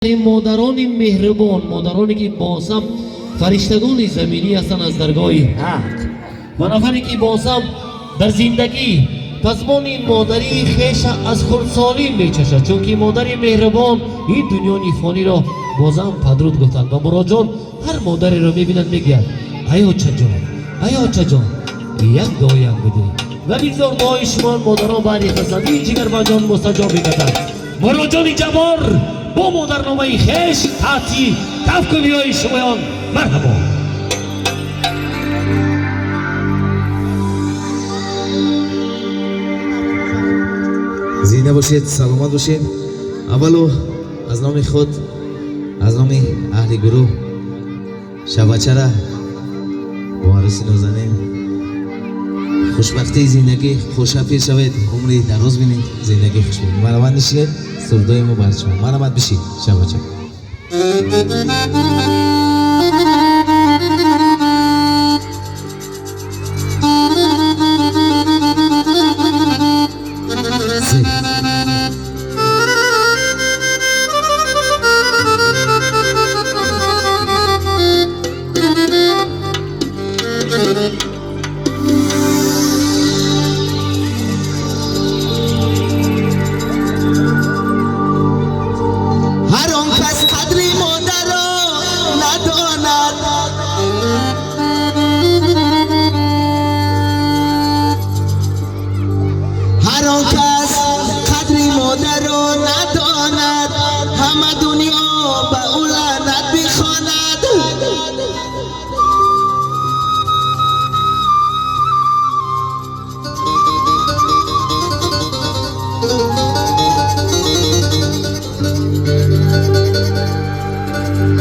مادران مهربان، مادرانی که بازم فرشتگان زمینی هستند از درگاه حق و نفری که بازم در زندگی پزمان این مادری خیش از خردسالی میچشد، چون که مادر مهربان این دنیای فانی را بازم پدرود گفتند و مراجعان هر مادری را میبینند میگوید ای بچه جان، ای بچه جان، یک دعایم بده و بگذار دعای شما مادران بعدی خستند این جگر با جان مستجاب میگردند. مراجعان جبار با مادرنامه خیش تحتی تفکلی های شمایان مرحبا. زنده باشید، سلامت باشید. اولو از نام خود، از نام اهل گروه شبچه را با عروسی نازنین خوشبختی زندگی خوشحافظ شوید، عمری دراز بینید، زندگی خوش بینید. مرحمت نشید، سردای ما بر شما. مرحمت بشید شبچه.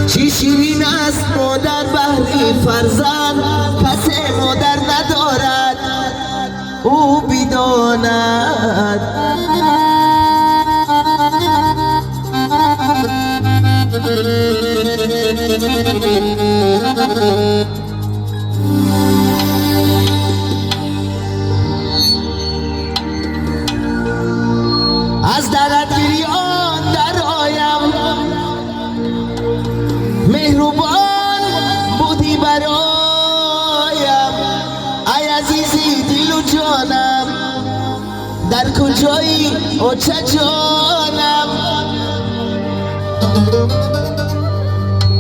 چی شیرین است مادر بهر فرزند، کس مادر ندارد او بداند. از درت گریان در آیم، مهربان بودی برایم، ای عزیزی دل و جانم، در کجایی او چه جانم.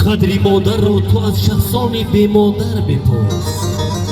قدری مادر رو تو از شخصانی بی مادر بپرس،